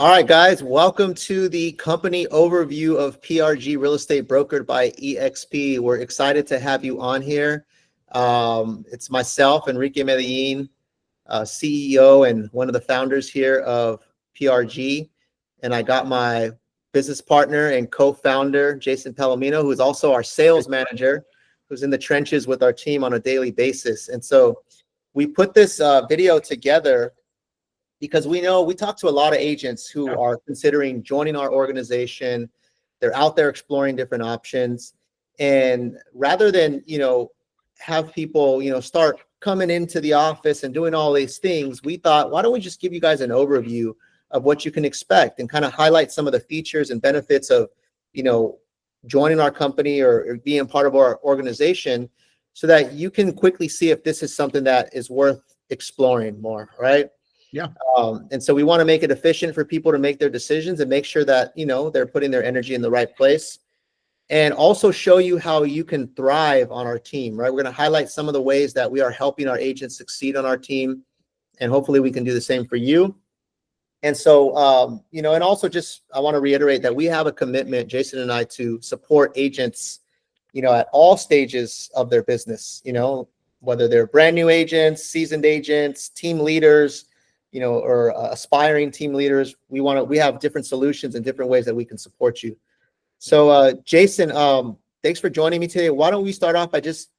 All right, guys, welcome to the company overview of PRG Real Estate brokered by EXP. We're excited to have you on here. It's myself, Enrique Medellin, CEO and one of the founders here of PRG. And I got my business partner and co-founder, Jason Palomino, who is also our sales manager, who's in the trenches with our team on a daily basis. And so we put this video together because we talk to a lot of agents who are considering joining our organization. They're out there exploring different options. And rather than, have people, start coming into the office and doing all these things, we thought, why don't we just give you guys an overview of what you can expect and kind of highlight some of the features and benefits of, joining our company or being part of our organization so that you can quickly see if this is something that is worth exploring more, right? Yeah. And so we want to make it efficient for people to make their decisions and make sure that, they're putting their energy in the right place, and also show you how you can thrive on our team, right? We're going to highlight some of the ways that we are helping our agents succeed on our team, and hopefully we can do the same for you. And so, and also just, I want to reiterate that we have a commitment, Jason and I, to support agents, at all stages of their business, whether they're brand new agents, seasoned agents, team leaders, or aspiring team leaders. We have different solutions and different ways that we can support you. So, Jason, thanks for joining me today. Why don't we start off by just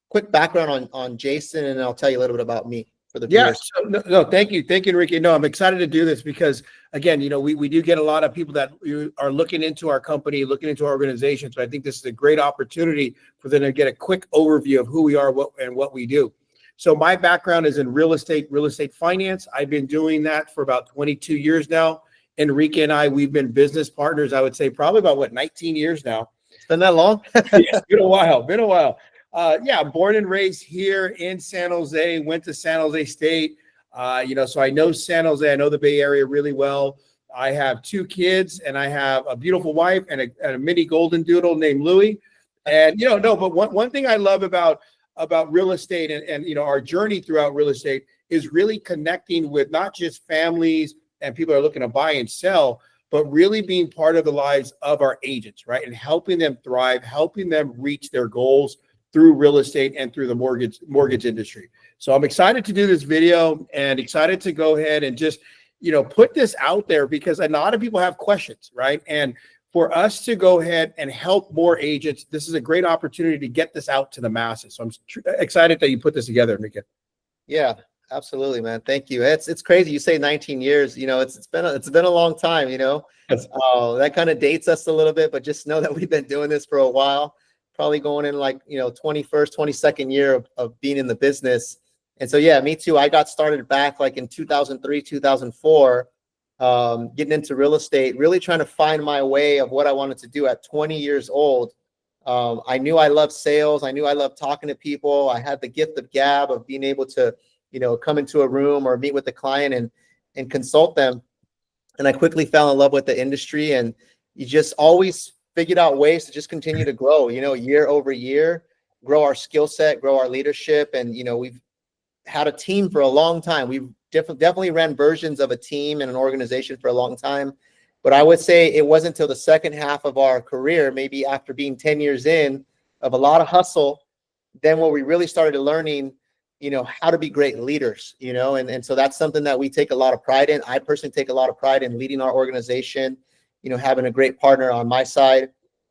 quick background on Jason, and I'll tell you a little bit about me for the viewers. Yeah. So, no, thank you, Enrique. No, I'm excited to do this because, again, we do get a lot of people that are looking into our company, looking into our organization. So I think this is a great opportunity for them to get a quick overview of who we are, what we do. So my background is in real estate finance. I've been doing that for about 22 years now. Enrique and I, we've been business partners, I would say probably about 19 years now. It's been that long? Yeah, it's been a while. Born and raised here in San Jose, went to San Jose State. So I know San Jose, I know the Bay Area really well. I have 2 kids and I have a beautiful wife and a mini golden doodle named Louie. And, but one thing I love about real estate and our journey throughout real estate is really connecting with not just families and people that are looking to buy and sell, but really being part of the lives of our agents, right? And helping them thrive, helping them reach their goals through real estate and through the mortgage industry. So I'm excited to do this video and excited to go ahead and just, put this out there because a lot of people have questions, right? And for us to go ahead and help more agents, this is a great opportunity to get this out to the masses. So I'm excited that you put this together, Enrique. Yeah, absolutely, man. Thank you. It's crazy. You say 19 years. It's been a long time. Yes. That kind of dates us a little bit, but just know that we've been doing this for a while. Probably going in 21st, 22nd year of being in the business. And so yeah, me too. I got started back in 2003, 2004. Getting into real estate, really trying to find my way of what I wanted to do at 20 years old. I knew I loved sales. I knew I loved talking to people. I had the gift of gab of being able to, come into a room or meet with the client and consult them. And I quickly fell in love with the industry, and you just always figured out ways to just continue to grow, year over year, grow our skill set, grow our leadership. And, we've had a team for a long time. We've definitely ran versions of a team and an organization for a long time. But I would say it wasn't until the second half of our career, maybe after being 10 years in of a lot of hustle, then when we really started learning, how to be great leaders, and so that's something that we take a lot of pride in. I personally take a lot of pride in leading our organization, having a great partner on my side.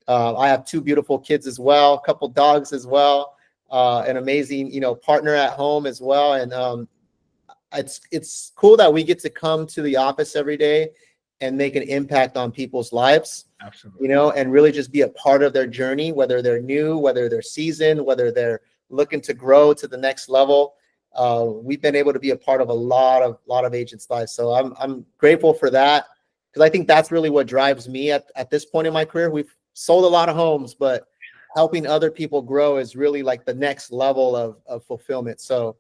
I have 2 beautiful kids as well, a couple dogs as well, an amazing, partner at home as well. And it's cool that we get to come to the office every day and make an impact on people's lives. Absolutely. And really just be a part of their journey, whether they're new, whether they're seasoned, whether they're looking to grow to the next level. We've been able to be a part of a lot of agents' lives. So I'm grateful for that, because I think that's really what drives me at this point in my career. We've sold a lot of homes, but helping other people grow is really the next level of fulfillment. So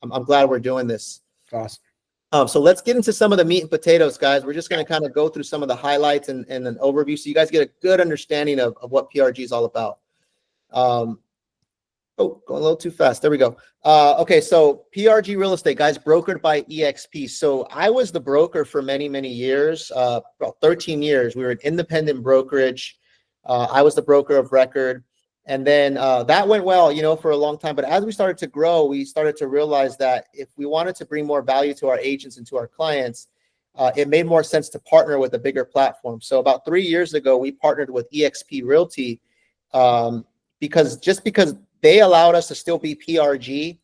I'm glad we're doing this. Awesome. So let's get into some of the meat and potatoes, guys. We're just going to kind of go through some of the highlights and an overview so you guys get a good understanding of what PRG is all about. Oh, going a little too fast. There we go. Okay, so PRG Real Estate, guys, brokered by EXP. So I was the broker for many, many years, about 13 years. We were an independent brokerage. I was the broker of record. And then that went well, for a long time. But as we started to grow, we started to realize that if we wanted to bring more value to our agents and to our clients, it made more sense to partner with a bigger platform. So about 3 years ago, we partnered with EXP Realty because they allowed us to still be PRG,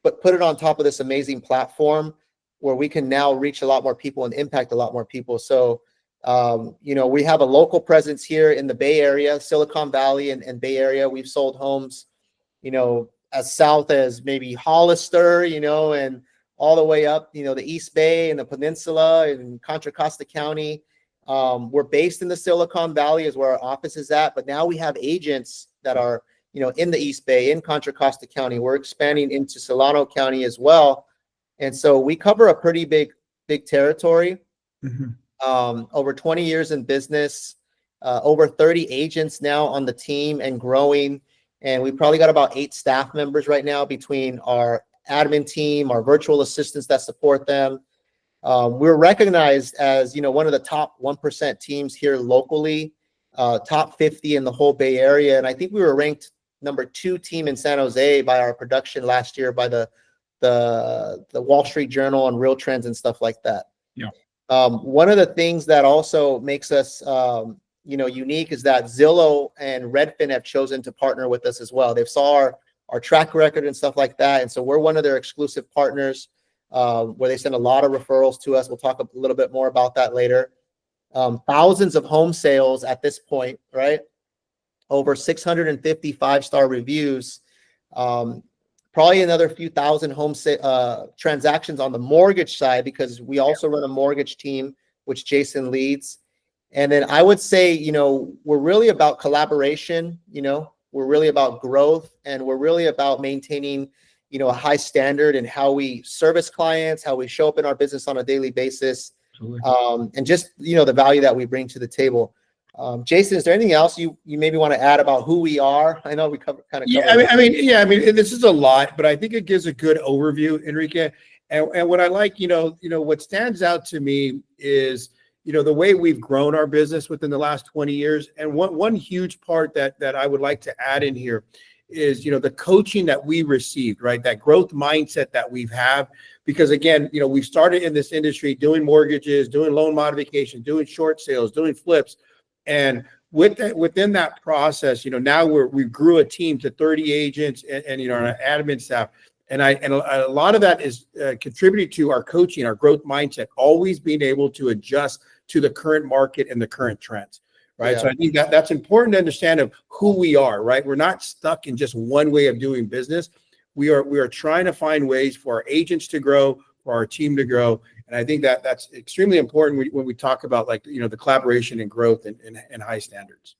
but put it on top of this amazing platform where we can now reach a lot more people and impact a lot more people. So, we have a local presence here in the Bay Area, Silicon Valley and Bay Area. We've sold homes, as south as maybe Hollister, and all the way up, the East Bay and the Peninsula and Contra Costa County. We're based in the Silicon Valley is where our office is at, but now we have agents that are, in the East Bay, in Contra Costa County. We're expanding into Solano County as well. And so we cover a pretty big territory. Mm-hmm. Over 20 years in business, over 30 agents now on the team and growing. And we probably got about 8 staff members right now between our admin team, our virtual assistants that support them. We're recognized as, one of the top 1% teams here locally, top 50 in the whole Bay Area. And I think we were ranked number 2 team in San Jose by our production last year by the Wall Street Journal and Real Trends and stuff like that. Yeah. One of the things that also makes us, unique is that Zillow and Redfin have chosen to partner with us as well. They've saw our track record and stuff like that. And so we're one of their exclusive partners where they send a lot of referrals to us. We'll talk a little bit more about that later. Thousands of home sales at this point, right? Over 650 5-star reviews. Probably another few thousand home transactions on the mortgage side because we also run a mortgage team, which Jason leads. And then I would say, we're really about collaboration, we're really about growth, and we're really about maintaining, a high standard in how we service clients, how we show up in our business on a daily basis, and just, the value that we bring to the table. Jason, is there anything else you maybe want to add about who we are? I know we covered. This is a lot, but I think it gives a good overview, Enrique. And what I like, what stands out to me is, the way we've grown our business within the last 20 years. And one huge part that I would like to add in here is, the coaching that we received, right? That growth mindset that we've have, because again, we've started in this industry doing mortgages, doing loan modification, doing short sales, doing flips. And within that process, now we grew a team to 30 agents and our admin staff. And a lot of that is contributed to our coaching, our growth mindset, always being able to adjust to the current market and the current trends, right? Yeah. So I think that's important to understand of who we are, right? We're not stuck in just one way of doing business. We are trying to find ways for our agents to grow, for our team to grow. And I think that's extremely important when we talk about the collaboration and growth and high standards.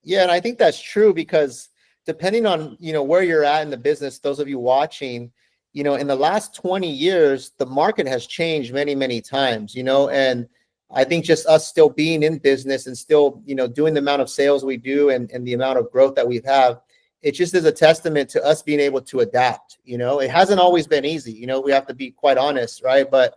Yeah, and I think that's true because depending on, where you're at in the business, those of you watching, in the last 20 years, the market has changed many, many times, and I think just us still being in business and still, doing the amount of sales we do and the amount of growth that we have, it just is a testament to us being able to adapt. It hasn't always been easy, we have to be quite honest, right? But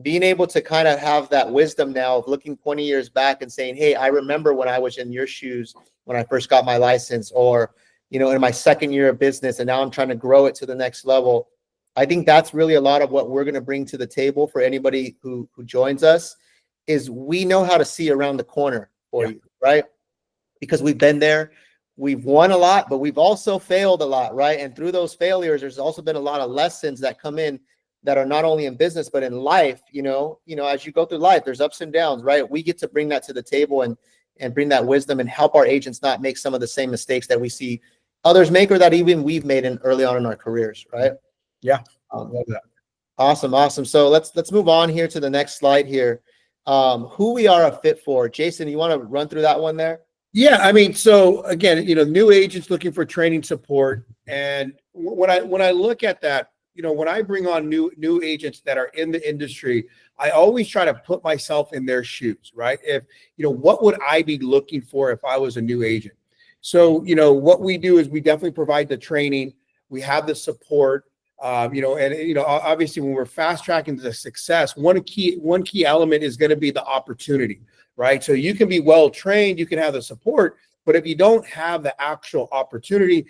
being able to kind of have that wisdom now of looking 20 years back and saying, hey, I remember when I was in your shoes when I first got my license, or, in my second year of business, and now I'm trying to grow it to the next level. I think that's really a lot of what we're going to bring to the table for anybody who joins us, is we know how to see around the corner for you, right? Because we've been there. We've won a lot, but we've also failed a lot, right? And through those failures, there's also been a lot of lessons that come in that are not only in business, but in life, as you go through life, there's ups and downs, right? We get to bring that to the table and bring that wisdom and help our agents not make some of the same mistakes that we see others make, or that even we've made early on in our careers, right? Yeah. Love that. Awesome. So let's move on here to the next slide here. Who we are a fit for. Jason, you want to run through that one there? Yeah, so again, new agents looking for training support. And when I look at that, when I bring on new agents that are in the industry, I always try to put myself in their shoes, right? If, what would I be looking for if I was a new agent? So, what we do is we definitely provide the training. we have the support. Obviously, when we're fast tracking the success, one key element is going to be the opportunity, right? So you can be well trained, you can have the support, but if you don't have the actual opportunity,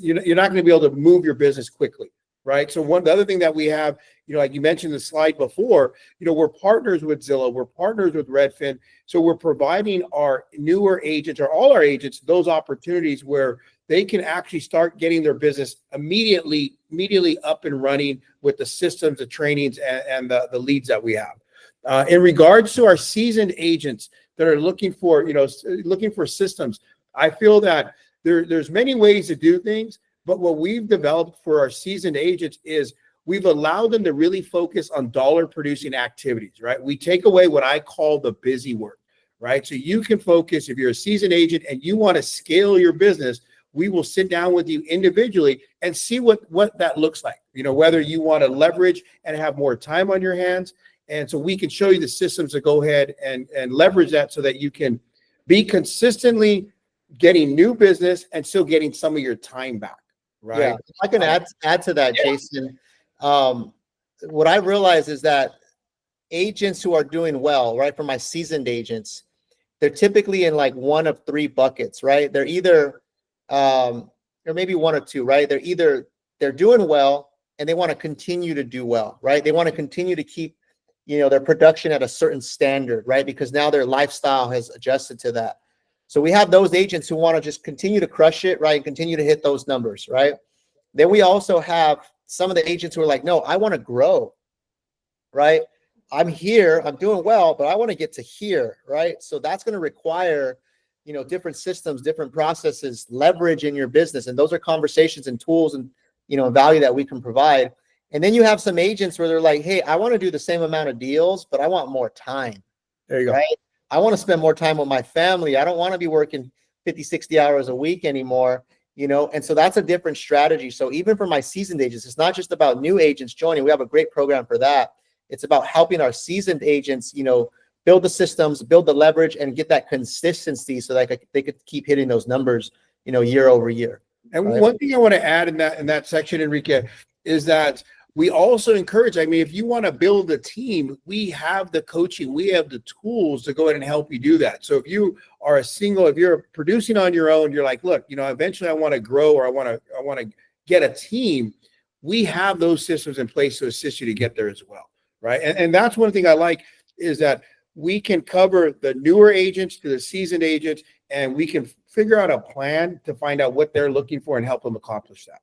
you're not going to be able to move your business quickly, right? So the other thing that we have, like you mentioned the slide before, we're partners with Zillow, we're partners with Redfin, so we're providing our newer agents or all our agents those opportunities where they can actually start getting their business immediately up and running with the systems, the trainings, and the leads that we have. In regards to our seasoned agents that are looking for systems, I feel that there's many ways to do things, but what we've developed for our seasoned agents is we've allowed them to really focus on dollar producing activities, right? We take away what I call the busy work, right? So you can focus, if you're a seasoned agent and you want to scale your business, we will sit down with you individually and see what that looks like, whether you want to leverage and have more time on your hands. And so we can show you the systems to go ahead and leverage that so that you can be consistently getting new business and still getting some of your time back, right? Yeah, I can add to that, Jason. What I realize is that agents who are doing well, right, for my seasoned agents, they're typically in like one of three buckets, right? They're either or maybe one or two, right? They're doing well and they want to continue to do well, right? They want to continue to keep, their production at a certain standard, right? Because now their lifestyle has adjusted to that. So we have those agents who want to just continue to crush it, right? And continue to hit those numbers, right? Then we also have some of the agents who are like, no, I want to grow, right? I'm here, I'm doing well, but I want to get to here, right? So that's going to require different systems, different processes, leverage in your business. And those are conversations and tools and, value that we can provide. And then you have some agents where they're like, hey, I want to do the same amount of deals, but I want more time. There you go. Right? I want to spend more time with my family. I don't want to be working 50, 60 hours a week anymore, and so that's a different strategy. So even for my seasoned agents, it's not just about new agents joining. We have a great program for that. It's about helping our seasoned agents, build the systems, build the leverage, and get that consistency so that they could keep hitting those numbers, year over year. And right? One thing I want to add in that section, Enrique, is that we also encourage, if you want to build a team, we have the coaching, we have the tools to go ahead and help you do that. So if you are if you're producing on your own, you're like, look, eventually I want to grow, or I want to get a team. We have those systems in place to assist you to get there as well, right? And that's one thing I like, is that we can cover the newer agents to the seasoned agents, and we can figure out a plan to find out what they're looking for and help them accomplish that.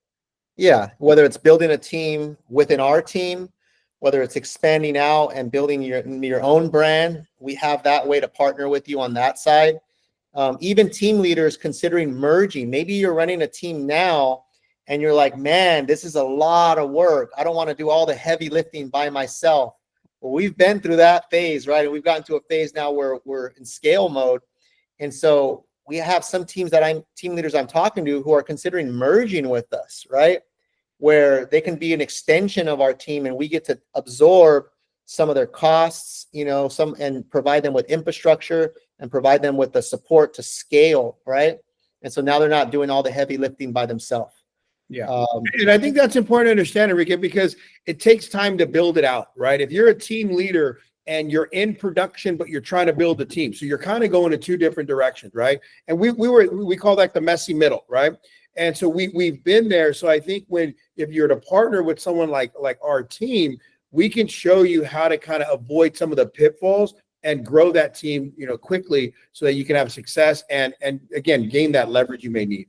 Yeah, whether it's building a team within our team, whether it's expanding out and building your own brand, we have that way to partner with you on that side. Even team leaders considering merging. Maybe you're running a team now and you're like, man, this is a lot of work. I don't want to do all the heavy lifting by myself. Well, we've been through that phase, right? And we've gotten to a phase now where we're in scale mode. And so we have some team leaders I'm talking to who are considering merging with us, right? Where they can be an extension of our team and we get to absorb some of their costs, and provide them with infrastructure and provide them with the support to scale, right? And so now they're not doing all the heavy lifting by themselves. Yeah. And I think that's important to understand, Enrique, because it takes time to build it out, right? If you're a team leader and you're in production, but you're trying to build a team, so you're kind of going in two different directions, right? And we call that the messy middle, right? And so we've been there. So I think if you're to partner with someone like our team, we can show you how to kind of avoid some of the pitfalls and grow that team, quickly, so that you can have success and again, gain that leverage you may need.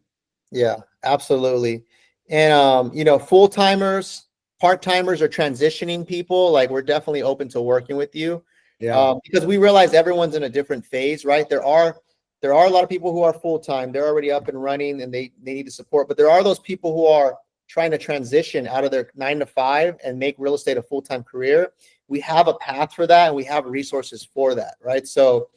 Yeah, absolutely. And, full-timers, part-timers, or transitioning people, like, we're definitely open to working with you. Yeah. Because we realize everyone's in a different phase, right? There are a lot of people who are full-time. They're already up and running and they need the support. But there are those people who are trying to transition out of their 9-to-5 and make real estate a full-time career. We have a path for that and we have resources for that, right? So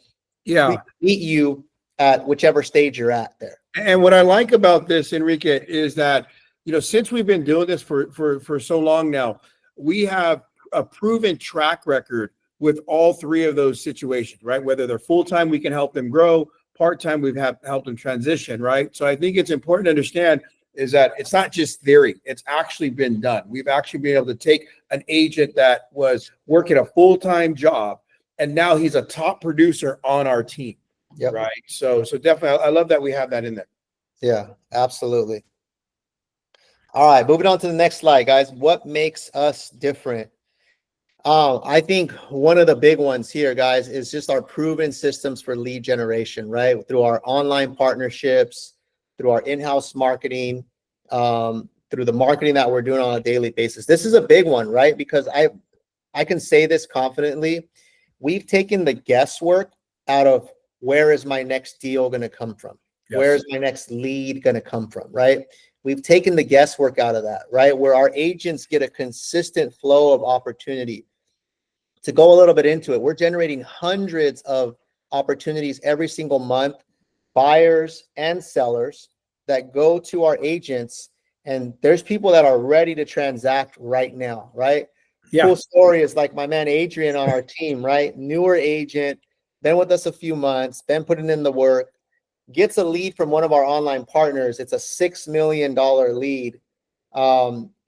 yeah, we meet you at whichever stage you're at there. And what I like about this, Enrique, is that, since we've been doing this for so long now, we have a proven track record with all three of those situations, right? Whether they're full-time, we can help them grow. Part-time, we've helped them transition, right? So I think it's important to understand is that it's not just theory, it's actually been done. We've actually been able to take an agent that was working a full-time job, and now he's a top producer on our team. Yep. Right. So definitely, I love that we have that in there. Yeah, absolutely. All right, moving on to the next slide, guys. What makes us different? I think one of the big ones here, guys, is just our proven systems for lead generation, right? Through our online partnerships, through our in-house marketing, through the marketing that we're doing on a daily basis. This is a big one, right? Because I can say this confidently. We've taken the guesswork out of where is my next deal going to come from? Yes. Where is my next lead going to come from, right? We've taken the guesswork out of that, right? Where our agents get a consistent flow of opportunity. To go a little bit into it, we're generating hundreds of opportunities every single month, buyers and sellers that go to our agents, and there's people that are ready to transact right now, right? Yeah. Cool story is like my man Adrian on our team, right? Newer agent, been with us a few months, been putting in the work, gets a lead from one of our online partners. It's a $6 million lead.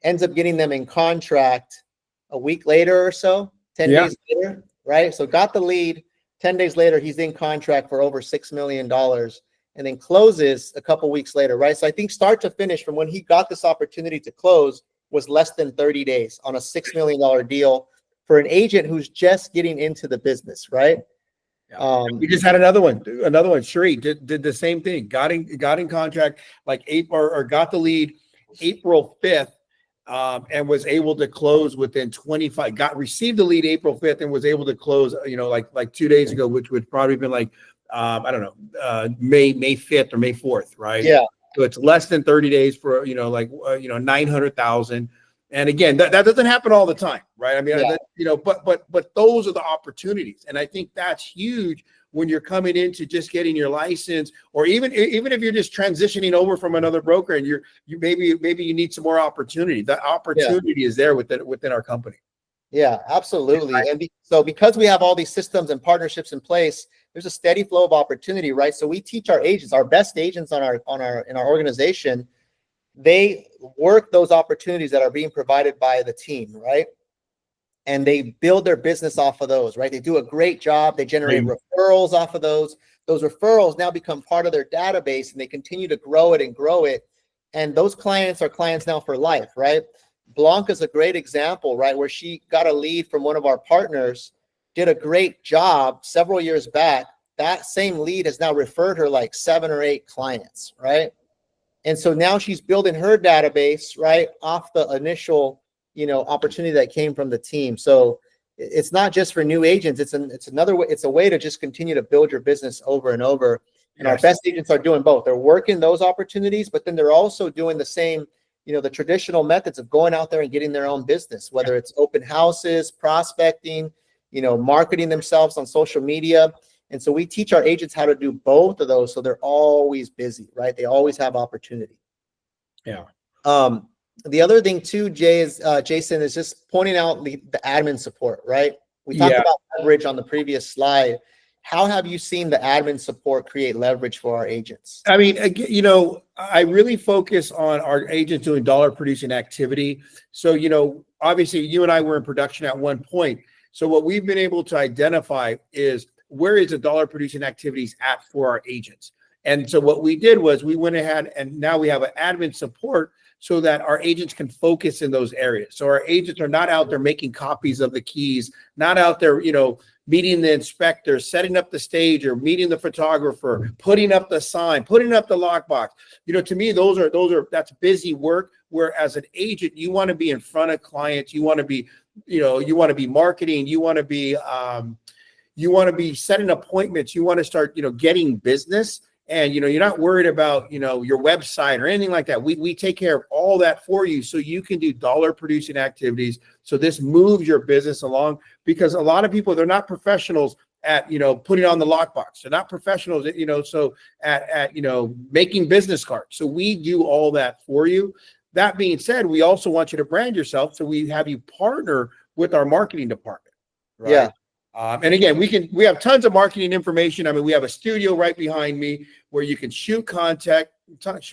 Ends up getting them in contract a week later or so, 10 Yeah. days later, right? So got the lead, 10 days later, he's in contract for over $6 million and then closes a couple weeks later, right? So I think start to finish from when he got this opportunity to close was less than 30 days on a $6 million deal for an agent who's just getting into the business, right? We just had another one. Sheree did the same thing. Got in contract like April, or got the lead April 5th, and was able to close within 25. Received the lead April 5th and was able to close, like 2 days ago, which would probably been like I don't know, May 5th or May 4th, right? Yeah. So it's less than 30 days for 900,000. And again, that doesn't happen all the time, right? I mean, Yeah. but those are the opportunities, and I think that's huge when you're coming into just getting your license, or even if you're just transitioning over from another broker and you maybe you need some more opportunity. That opportunity is there within our company. Yeah, absolutely. And so because we have all these systems and partnerships in place, there's a steady flow of opportunity, right? So we teach our agents, our best agents in our organization, they work those opportunities that are being provided by the team, right? And they build their business off of those, right? They do a great job. They generate referrals off of those. Those referrals now become part of their database, and they continue to grow it and grow it. And those clients are clients now for life, right? Blanca's a great example, right? Where she got a lead from one of our partners, did a great job several years back. That same lead has now referred her like 7 or 8 clients, right? And so now she's building her database, right, off the initial, opportunity that came from the team. So it's not just for new agents. It's another way. It's a way to just continue to build your business over and over. And our best agents are doing both. They're working those opportunities, but then they're also doing the same, the traditional methods of going out there and getting their own business, whether it's open houses, prospecting, marketing themselves on social media. And so we teach our agents how to do both of those, so they're always busy, right? They always have opportunity. Yeah. The other thing too, Jason, is just pointing out the admin support, right? We talked about leverage on the previous slide. How have you seen the admin support create leverage for our agents? I mean, I really focus on our agents doing dollar producing activity. So, obviously you and I were in production at one point. So what we've been able to identify is where is the dollar producing activities at for our agents. And so what we did was we went ahead and now we have an admin support so that our agents can focus in those areas. So our agents are not out there making copies of the keys, not out there, meeting the inspector, setting up the stage, or meeting the photographer, putting up the sign, putting up the lockbox. To me, that's busy work. Where as an agent, you want to be in front of clients. You want to be, you want to be marketing. You want to be setting appointments. You want to start, getting business. And, you're not worried about, your website or anything like that. We take care of all that for you so you can do dollar producing activities. So this moves your business along, because a lot of people, they're not professionals at, putting on the lockbox. They're not professionals, so at making business cards. So we do all that for you. That being said, we also want you to brand yourself. So we have you partner with our marketing department. Right? Yeah. And again, we have tons of marketing information. I mean, we have a studio right behind me where you can shoot content,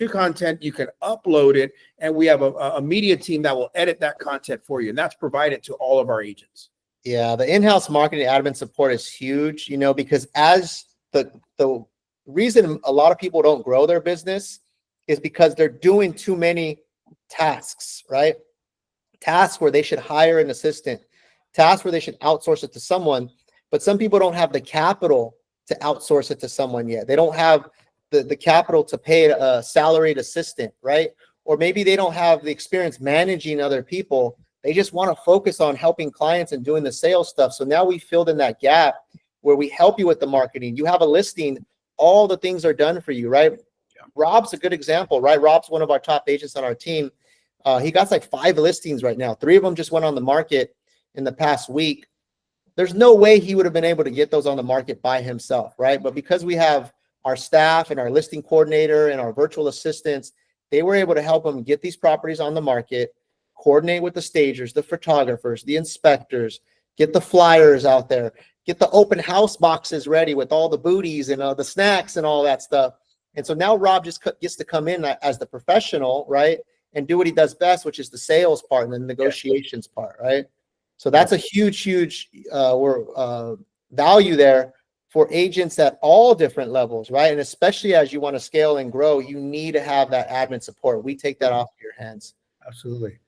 content, you can upload it, and we have a media team that will edit that content for you, and that's provided to all of our agents. Yeah, the in-house marketing admin support is huge, because as the reason a lot of people don't grow their business is because they're doing too many tasks, right? Tasks where they should hire an assistant, tasks where they should outsource it to someone, but some people don't have the capital to outsource it to someone yet. They don't have the capital to pay a salaried assistant, right? Or maybe they don't have the experience managing other people. They just want to focus on helping clients and doing the sales stuff. So now we filled in that gap where we help you with the marketing. You have a listing, all the things are done for you, right? Yeah. Rob's a good example, right? Rob's one of our top agents on our team. He got like 5 listings right now. 3 of them just went on the market in the past week. There's no way he would have been able to get those on the market by himself, right? But because we have our staff and our listing coordinator and our virtual assistants, they were able to help him get these properties on the market, coordinate with the stagers, the photographers, the inspectors, get the flyers out there, get the open house boxes ready with all the booties and the snacks and all that stuff. And so now Rob just gets to come in as the professional, right? And do what he does best, which is the sales part and the negotiations part, right? So that's a huge value there for agents at all different levels, right? And especially as you want to scale and grow, you need to have that admin support. We take that off your hands. Absolutely.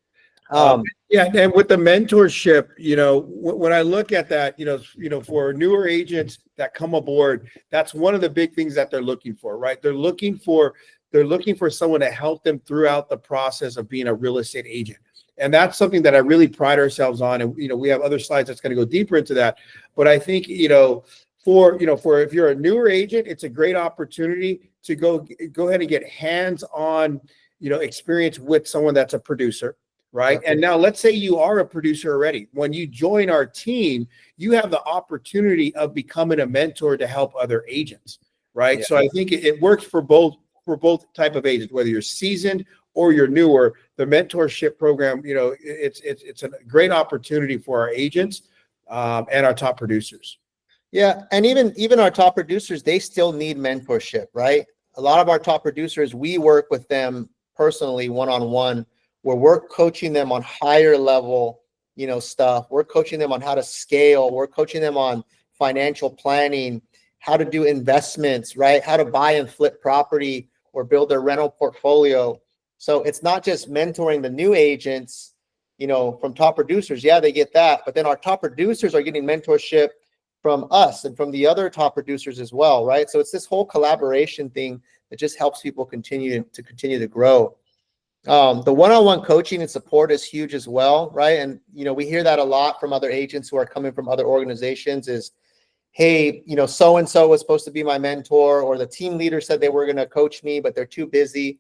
Yeah, and with the mentorship, when I look at that, for newer agents that come aboard, that's one of the big things that they're looking for, right? They're looking for someone to help them throughout the process of being a real estate agent. And that's something that I really pride ourselves on. And, we have other slides that's going to go deeper into that. But I think, for if you're a newer agent, it's a great opportunity to go ahead and get hands-on, experience with someone that's a producer. Right. And now let's say you are a producer already. When you join our team, you have the opportunity of becoming a mentor to help other agents. Right. Yeah. So I think it works for both type of agents, whether you're seasoned or you're newer. The mentorship program, it's a great opportunity for our agents and our top producers. Yeah. And even our top producers, they still need mentorship. Right. A lot of our top producers, we work with them personally one-on-one, where we're coaching them on higher level, stuff. We're coaching them on how to scale. We're coaching them on financial planning, how to do investments, right? How to buy and flip property or build their rental portfolio. So it's not just mentoring the new agents, from top producers. Yeah, they get that. But then our top producers are getting mentorship from us and from the other top producers as well, right? So it's this whole collaboration thing that just helps people continue to grow. The one-on-one coaching and support is huge as well, right? And, we hear that a lot from other agents who are coming from other organizations is, hey, so-and-so was supposed to be my mentor, or the team leader said they were going to coach me, but they're too busy.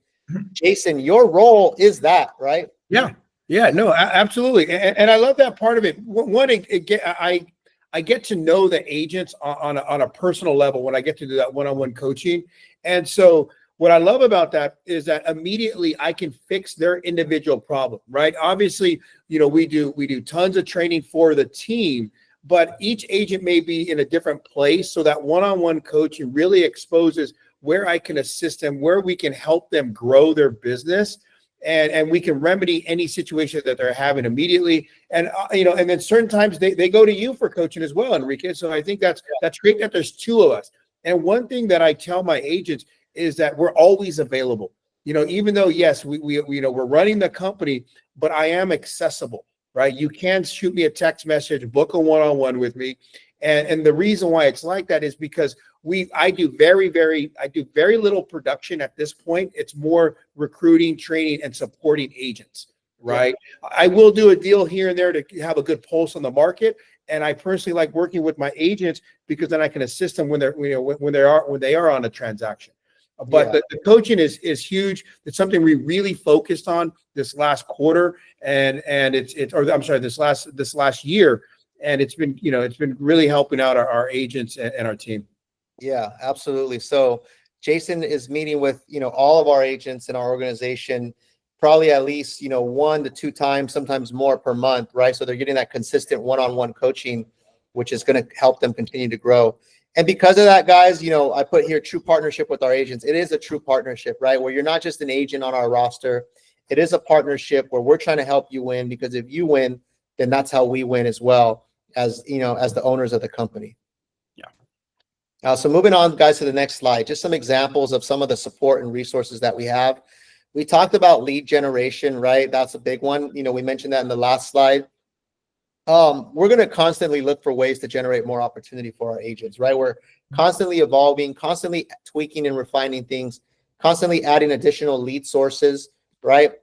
Jason, your role is that, right? Yeah. Yeah, no, absolutely. And I love that part of it. One, I get to know the agents on a personal level when I get to do that one-on-one coaching. And so what I love about that is that immediately I can fix their individual problem, right? Obviously, we do tons of training for the team, but each agent may be in a different place. So that one-on-one coaching really exposes where I can assist them, where we can help them grow their business, and we can remedy any situation that they're having immediately. And, and then certain times they go to you for coaching as well, Enrique. So I think that's great that there's 2 of us. And one thing that I tell my agents is that we're always available. Even though, yes, we're running the company, but I am accessible, right? You can shoot me a text message, book a one-on-one with me. And the reason why it's like that is because I do very little production at this point. It's more recruiting, training, and supporting agents, right? Yeah. I will do a deal here and there to have a good pulse on the market. And I personally like working with my agents because then I can assist them when they are on a transaction. But the coaching is huge. It's something we really focused on this last quarter, and this last year, and it's been really helping out our agents and our team. Yeah, absolutely. So Jason is meeting with all of our agents in our organization, probably at least 1 to 2 times, sometimes more per month, right? So they're getting that consistent one-on-one coaching, which is going to help them continue to grow. And because of that, guys, I put here true partnership with our agents. It is a true partnership, right? Where you're not just an agent on our roster. It is a partnership where we're trying to help you win, because if you win, then that's how we win as well, as as the owners of the company. Yeah. So moving on, guys, to the next slide, just some examples of some of the support and resources that we have. We talked about lead generation, right? That's a big one. We mentioned that in the last slide. We're going to constantly look for ways to generate more opportunity for our agents, right? We're constantly evolving, constantly tweaking and refining things, constantly adding additional lead sources, right?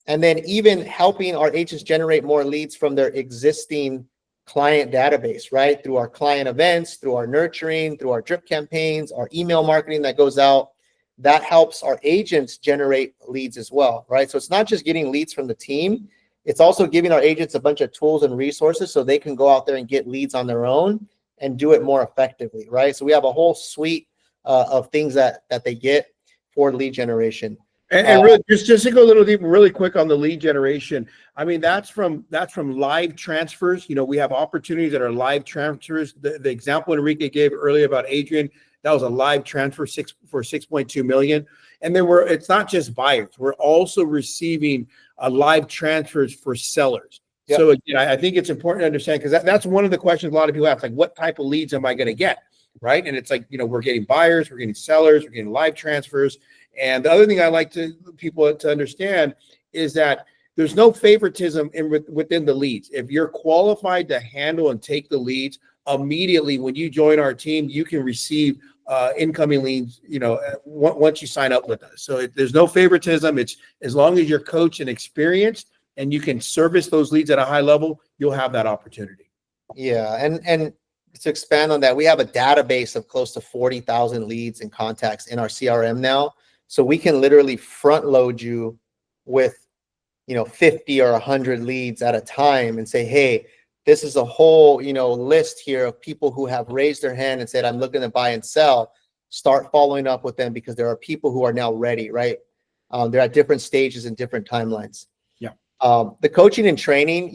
And then even helping our agents generate more leads from their existing client database, right? Through our client events, through our nurturing, through our drip campaigns, our email marketing that goes out. That helps our agents generate leads as well, right? So it's not just getting leads from the team. It's also giving our agents a bunch of tools and resources so they can go out there and get leads on their own and do it more effectively, right? So we have a whole suite of things that they get for lead generation. And really, just to go a little deeper, really quick on the lead generation. I mean, that's from live transfers. We have opportunities that are live transfers. The example Enrique gave earlier about Adrian, that was a live transfer for 6.2 million. And then it's not just buyers. We're also receiving live transfers for sellers. Yep. So again, I think it's important to understand, because that's one of the questions a lot of people ask, like, what type of leads am I going to get, right? And it's like, we're getting buyers, we're getting sellers, we're getting live transfers. And the other thing I like people to understand is that there's no favoritism within the leads. If you're qualified to handle and take the leads, immediately when you join our team, you can receive incoming leads, once you sign up with us. So there's no favoritism. It's as long as you're coached and experienced and you can service those leads at a high level, you'll have that opportunity. Yeah. And to expand on that, we have a database of close to 40,000 leads and contacts in our CRM now. So we can literally front load you with, 50 or 100 leads at a time and say, hey, this is a whole, list here of people who have raised their hand and said, I'm looking to buy and sell. Start following up with them, because there are people who are now ready, right? They're at different stages and different timelines. Yeah. The coaching and training,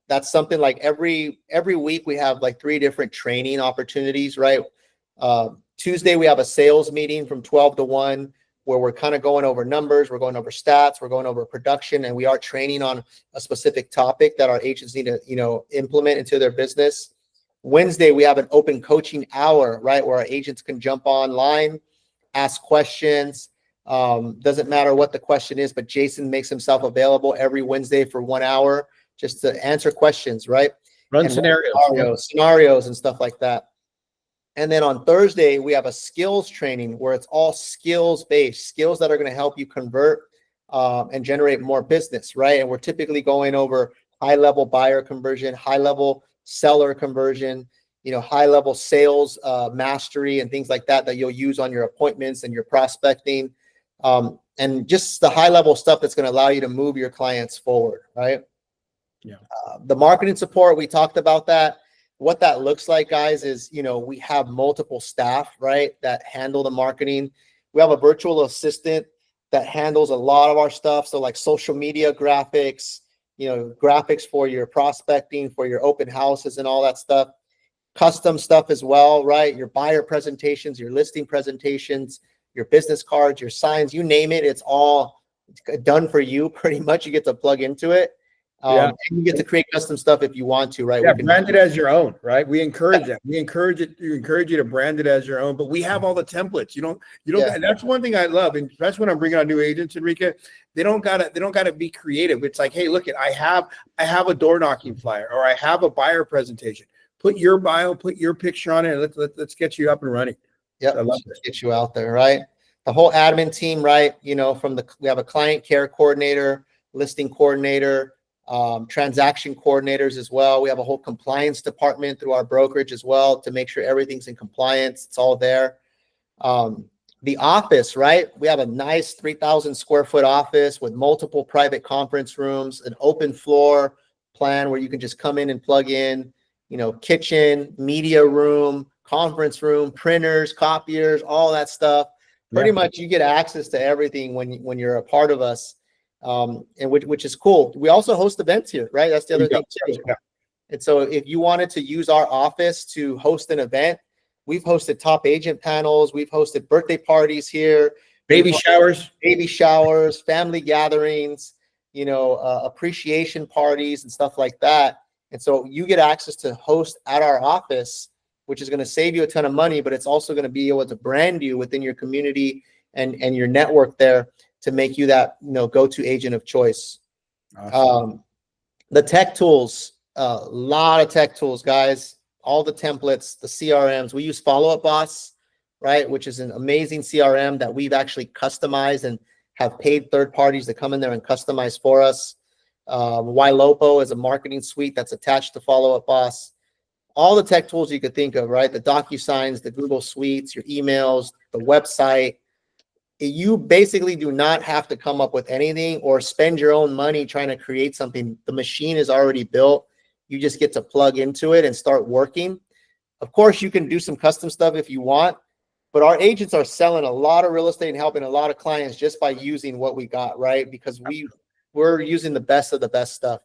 that's something like every week we have like 3 different training opportunities, right? Tuesday, we have a sales meeting from 12 to 1 where we're kind of going over numbers, we're going over stats, we're going over production, and we are training on a specific topic that our agents need to, implement into their business. Wednesday, we have an open coaching hour, right, where our agents can jump online, ask questions. Doesn't matter what the question is, but Jason makes himself available every Wednesday for 1 hour just to answer questions, right? Run scenarios and stuff like that. And then on Thursday, we have a skills training where it's all skills-based, skills that are going to help you convert and generate more business, right? And we're typically going over high-level buyer conversion, high-level seller conversion, high-level sales mastery and things like that you'll use on your appointments and your prospecting, and just the high-level stuff that's going to allow you to move your clients forward, right? Yeah. The marketing support, we talked about that. What that looks like, guys, is, we have multiple staff, right, that handle the marketing. We have a virtual assistant that handles a lot of our stuff. So like social media graphics, graphics for your prospecting, for your open houses and all that stuff. Custom stuff as well, right? Your buyer presentations, your listing presentations, your business cards, your signs, you name it. It's all done for you. Pretty much you get to plug into it. And you get to create custom stuff if you want to, right? Yeah, brand it as your own, right? We encourage that. We encourage you to brand it as your own, but we have all the templates. You don't, and that's one thing I love. And especially when I'm bringing on new agents, Enrique, they don't gotta be creative. It's like, hey, look I have a door knocking flyer, or I have a buyer presentation. Put your bio, put your picture on it, and let's get you up and running. Yeah, I love it. Get you out there, right? The whole admin team, right? We have a client care coordinator, listing coordinator, transaction coordinators as well. We have a whole compliance department through our brokerage as well to make sure everything's in compliance. It's all there. The office, right? We have a nice 3,000 square foot office with multiple private conference rooms, an open floor plan where you can just come in and plug in, kitchen, media room, conference room, printers, copiers, all that stuff. Pretty much you get access to everything when you're a part of us. And which is cool. We also host events here, right? That's the other thing too. And so if you wanted to use our office to host an event, We've hosted top agent panels. We've hosted birthday parties here, Baby showers, family gatherings, appreciation parties and stuff like that. And so you get access to host at our office, which is going to save you a ton of money, but it's also going to be able to brand you within your community and your network there to make you that, go-to agent of choice. Awesome. The tech tools, a lot of tech tools, guys, all the templates, the CRMs. We use Follow Up Boss, right? Which is an amazing CRM that we've actually customized and have paid third parties to come in there and customize for us. Ylopo is a marketing suite that's attached to Follow Up Boss. All the tech tools you could think of, right? The DocuSigns, the Google Suites, your emails, the website. You basically do not have to come up with anything or spend your own money trying to create something. The machine is already built. You just get to plug into it and start working. Of course, you can do some custom stuff if you want, but our agents are selling a lot of real estate and helping a lot of clients just by using what we got, right? Because we're using the best of the best stuff.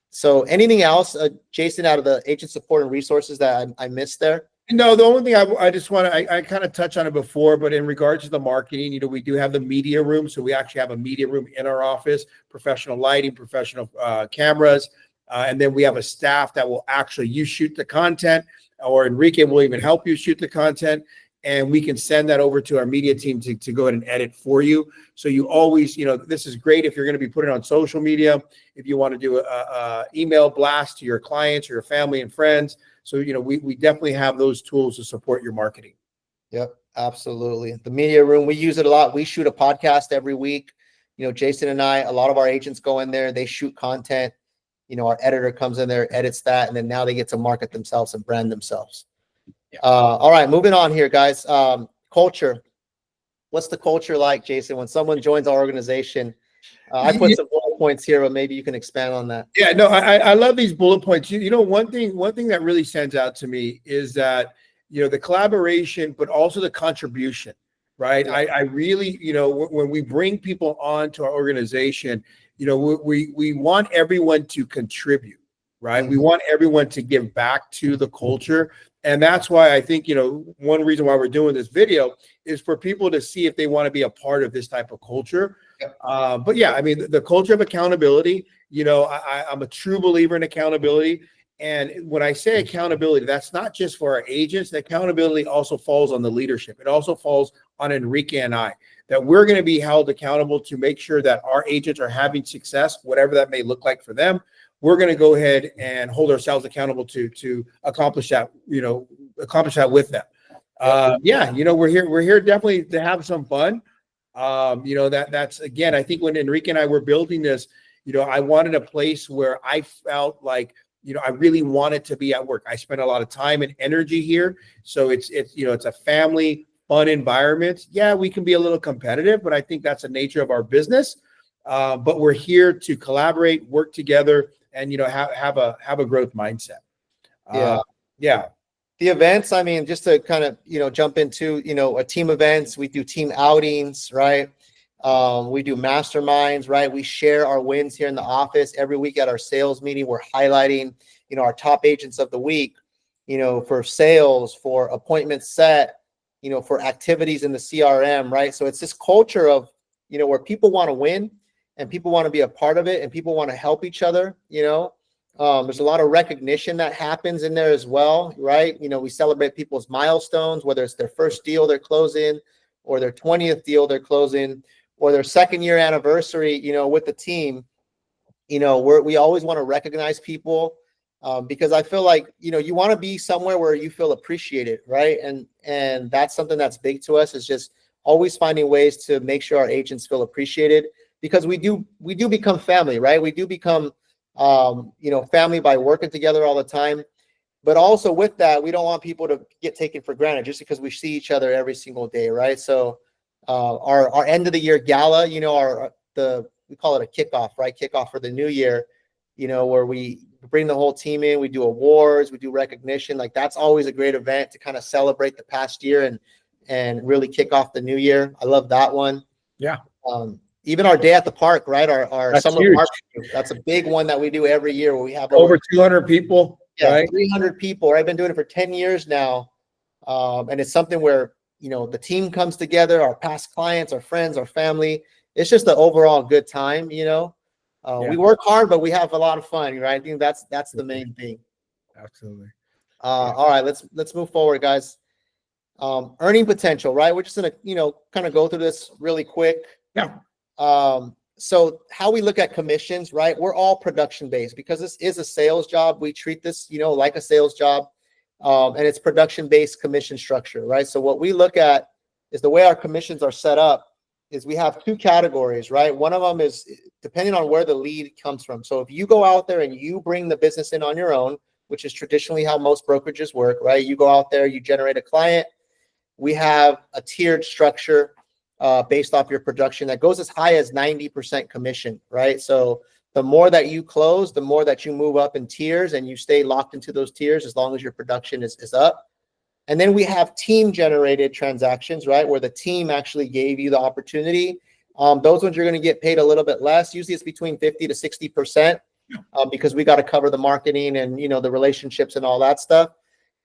So anything else, Jason, out of the agent support and resources that I missed there? No, the only thing I just want to, I kind of touched on it before, but in regards to the marketing, we do have the media room. So we actually have a media room in our office, professional lighting, professional cameras. And then we have a staff that will actually, you shoot the content, or Enrique will even help you shoot the content. And we can send that over to our media team to go ahead and edit for you. So you always, this is great if you're going to be putting it on social media, if you want to do a email blast to your clients or your family and friends. So, we definitely have those tools to support your marketing. Yep, absolutely. The media room, we use it a lot. We shoot a podcast every week. Jason and I, a lot of our agents go in there, they shoot content. Our editor comes in there, edits that, and then now they get to market themselves and brand themselves. Yeah. All right, moving on here, guys. Culture. What's the culture like, Jason, when someone joins our organization? I put some bullet points here, but maybe you can expand on that. Yeah, no, I love these bullet points. One thing that really stands out to me is that, the collaboration, but also the contribution, right? Yeah. I really, when we bring people on to our organization, we want everyone to contribute, right? Mm-hmm. We want everyone to give back to the culture. And that's why I think, one reason why we're doing this video is for people to see if they want to be a part of this type of culture. But yeah, I mean, the culture of accountability, I'm a true believer in accountability. And when I say accountability, that's not just for our agents. The accountability also falls on the leadership. It also falls on Enrique and I, that we're going to be held accountable to make sure that our agents are having success, whatever that may look like for them. We're going to go ahead and hold ourselves accountable to accomplish that, with them. We're here definitely to have some fun. That's again, I think when Enrique and I were building this, I wanted a place where I felt like, I really wanted to be at work. I spent a lot of time and energy here. So it's a family fun environment. Yeah, we can be a little competitive, but I think that's the nature of our business. But we're here to collaborate, work together, and have a growth mindset. Yeah. The events, I mean, just to kind of jump into a team events, we do team outings, right? We do masterminds, right? We share our wins here in the office every week at our sales meeting. We're highlighting our top agents of the week, for sales, for appointments set, for activities in the CRM, right? So it's this culture of where people want to win and people want to be a part of it and people want to help each other. There's a lot of recognition that happens in there as well, right? We celebrate people's milestones, whether it's their first deal they're closing or their 20th deal they're closing or their second year anniversary, with the team. We always want to recognize people because I feel like, you want to be somewhere where you feel appreciated, right? And that's something that's big to us, is just always finding ways to make sure our agents feel appreciated, because we do become family, right? We do become family by working together all the time. But also with that, we don't want people to get taken for granted just because we see each other every single day, right? So our end of the year gala, we call it a kickoff, right? Kickoff for the new year, where we bring the whole team in, we do awards, we do recognition. Like, that's always a great event to kind of celebrate the past year and really kick off the new year. I love that one. Yeah. Even our day at the park, right? Our summer huge. barbecue. That's a big one that we do every year, where we have over 200 people. Yeah, right? 300 people. I've been doing it for 10 years now. And it's something where, the team comes together, our past clients, our friends, our family. It's just an overall good time. We work hard, but we have a lot of fun, right? I think that's the main thing. Absolutely. All right, let's move forward, guys. Earning potential, right? We're just gonna, kind of go through this really quick. Yeah. So how we look at commissions, right? We're all production based because this is a sales job. We treat this, like a sales job, and it's production based commission structure, right? So what we look at is the way our commissions are set up is we have two categories, right? One of them is depending on where the lead comes from. So if you go out there and you bring the business in on your own, which is traditionally how most brokerages work, right? You go out there, you generate a client. We have a tiered structure based off your production that goes as high as 90% commission, right? So the more that you close, the more that you move up in tiers and you stay locked into those tiers as long as your production is up. And then we have team generated transactions, right? Where the team actually gave you the opportunity. Those ones you're going to get paid a little bit less. Usually it's between 50 to 60% because we got to cover the marketing and, the relationships and all that stuff.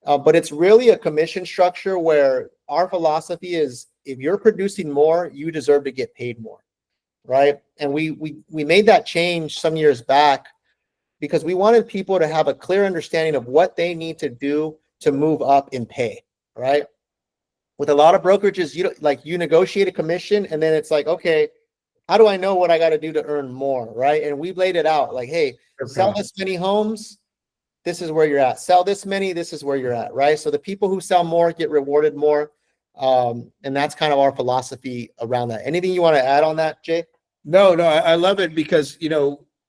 But it's really a commission structure where our philosophy is if you're producing more, you deserve to get paid more, right? And we made that change some years back because we wanted people to have a clear understanding of what they need to do to move up in pay, right? With a lot of brokerages, you negotiate a commission and then it's like, okay, how do I know what I got to do to earn more, right? And we've laid it out like, hey, sell this many homes, this is where you're at. Sell this many, this is where you're at, right? So the people who sell more get rewarded more. And that's kind of our philosophy around that. Anything you want to add on that, Jay? No, I love it because,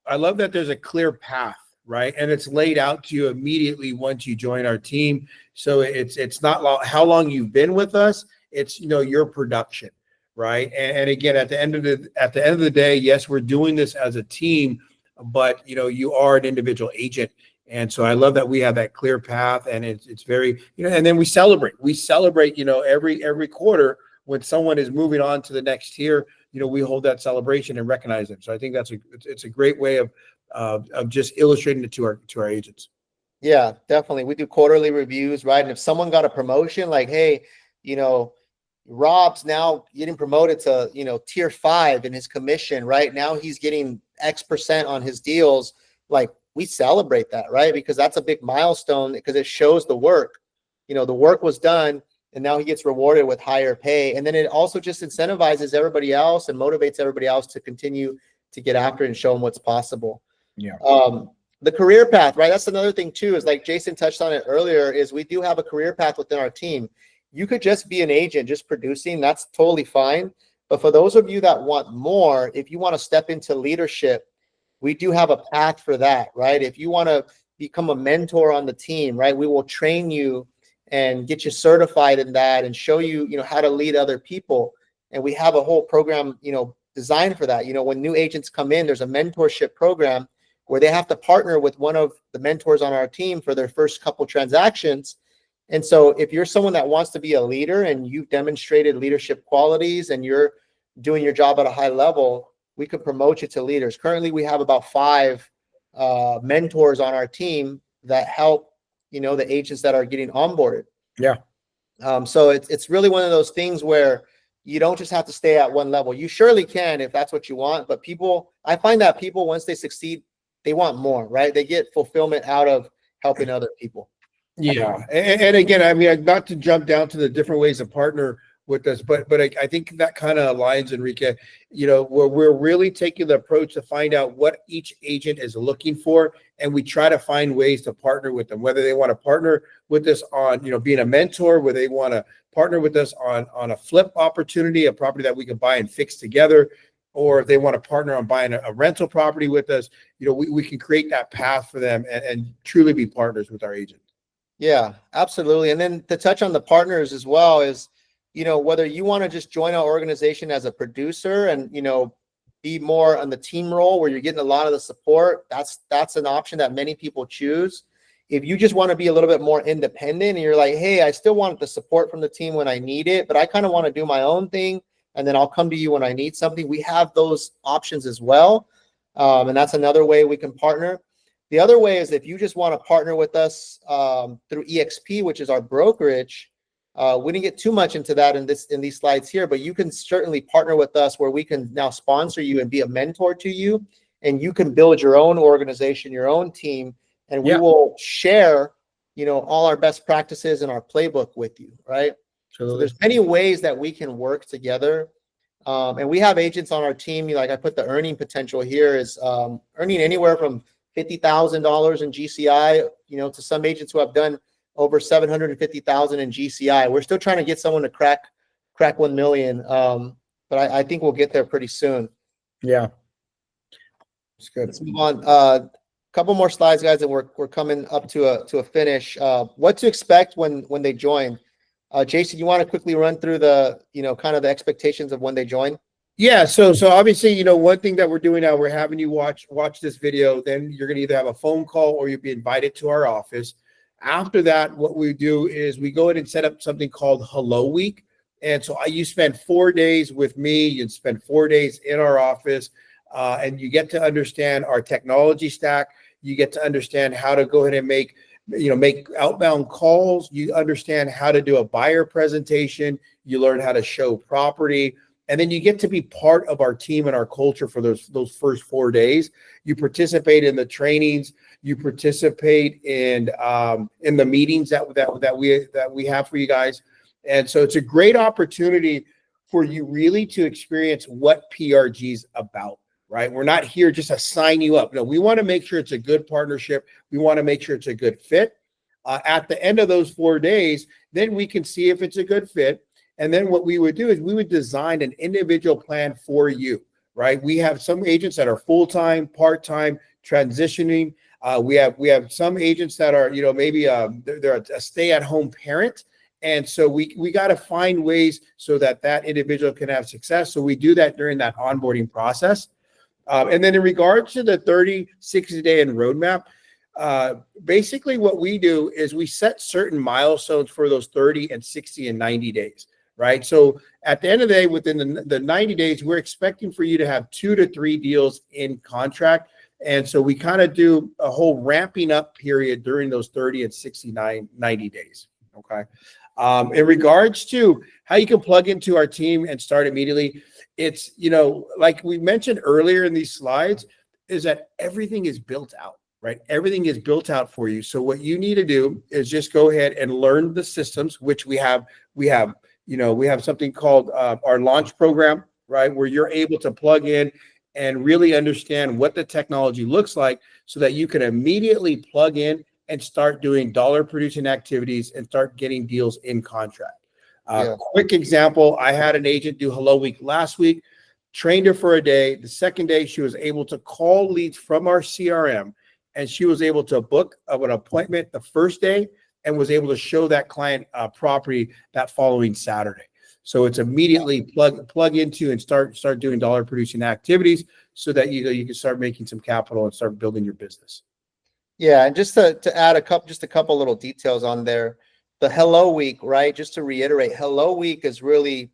I love that there's a clear path, right? And it's laid out to you immediately once you join our team. So it's not how long you've been with us. It's, your production, right? And again, at the end of the day, yes, we're doing this as a team, but, you are an individual agent. And so I love that we have that clear path and it's very, and then we celebrate, every quarter when someone is moving on to the next tier, we hold that celebration and recognize them. So I think it's a great way of just illustrating it to our agents. Yeah, definitely. We do quarterly reviews, right? And if someone got a promotion, like, hey, Rob's now getting promoted to, tier 5 in his commission, right? Now he's getting X% on his deals. Like, we celebrate that, right? Because that's a big milestone because it shows the work. The work was done and now he gets rewarded with higher pay. And then it also just incentivizes everybody else and motivates everybody else to continue to get after it and show them what's possible. Yeah. The career path, right? That's another thing too, is like Jason touched on it earlier, is we do have a career path within our team. You could just be an agent, just producing. That's totally fine. But for those of you that want more, if you want to step into leadership, we do have a path for that, right? If you want to become a mentor on the team, right, we will train you and get you certified in that and show you, how to lead other people. And we have a whole program, designed for that. When new agents come in, there's a mentorship program where they have to partner with one of the mentors on our team for their first couple transactions. And so if you're someone that wants to be a leader and you've demonstrated leadership qualities and you're doing your job at a high level, we could promote you to leaders. Currently, we have about 5 mentors on our team that help, the agents that are getting onboarded. Yeah. So it's really one of those things where you don't just have to stay at one level. You surely can if that's what you want. But I find that people, once they succeed, they want more, right? They get fulfillment out of helping other people. Yeah. And again, I mean, not to jump down to the different ways to partner with us, but I think that kind of aligns, Enrique, where we're really taking the approach to find out what each agent is looking for. And we try to find ways to partner with them, whether they want to partner with us on, being a mentor, whether they want to partner with us on a flip opportunity, a property that we can buy and fix together, or if they want to partner on buying a rental property with us, we can create that path for them and truly be partners with our agent. Yeah, absolutely. And then to touch on the partners as well is, whether you want to just join our organization as a producer and, be more on the team role where you're getting a lot of the support, that's an option that many people choose. If you just want to be a little bit more independent and you're like, hey, I still want the support from the team when I need it, but I kind of want to do my own thing. And then I'll come to you when I need something. We have those options as well. And that's another way we can partner. The other way is if you just want to partner with us through EXP, which is our brokerage, We didn't get too much into that in these slides here, but you can certainly partner with us where we can now sponsor you and be a mentor to you, and you can build your own organization, your own team, and we will share, all our best practices and our playbook with you, right? So there's many ways that we can work together. And we have agents on our team. Like I put the earning potential here is earning anywhere from $50,000 in GCI, to some agents who have done over 750,000 in GCI. We're still trying to get someone to crack 1 million. But I think we'll get there pretty soon. Yeah. It's good. Let's move on. Couple more slides, guys, and we're coming up to a finish. What to expect when they join. Jason, you want to quickly run through the, kind of the expectations of when they join? Yeah. So obviously, one thing that we're doing now, we're having you watch this video. Then you're going to either have a phone call or you'll be invited to our office. After that, what we do is we go ahead and set up something called Hello Week. And so you spend 4 days with me. You spend 4 days in our office, and you get to understand our technology stack. You get to understand how to go ahead and make outbound calls. You understand how to do a buyer presentation. You learn how to show property. And then you get to be part of our team and our culture for those first 4 days. You participate in the trainings. You participate in the meetings that we have for you guys. And so it's a great opportunity for you really to experience what PRG is about, right? We're not here just to sign you up. No, we want to make sure it's a good partnership. We want to make sure it's a good fit. At the end of those 4 days, then we can see if it's a good fit. And then what we would do is we would design an individual plan for you, right? We have some agents that are full-time, part-time, transitioning. We have some agents that are, maybe they're a stay-at-home parent. And so we got to find ways so that individual can have success. So we do that during that onboarding process. And then in regards to the 30, 60-day and roadmap, basically what we do is we set certain milestones for those 30 and 60 and 90 days. Right. So at the end of the day, within the 90 days, we're expecting for you to have 2 to 3 deals in contract. And so we kind of do a whole ramping up period during those 30 and 69, 90 days. Okay. In regards to how you can plug into our team and start immediately, it's, like we mentioned earlier in these slides, is that everything is built out, right? Everything is built out for you. So what you need to do is just go ahead and learn the systems, which we have something called our launch program, right? Where you're able to plug in and really understand what the technology looks like so that you can immediately plug in and start doing dollar producing activities and start getting deals in contract. Quick example, I had an agent do Hello Week last week, trained her for a day. The second day, she was able to call leads from our CRM, and she was able to book an appointment the first day and was able to show that client property that following Saturday. So it's immediately plug into and start doing dollar producing activities so that you can start making some capital and start building your business. Yeah, and just to add a couple little details on there, the Hello Week, right? Just to reiterate, Hello Week is really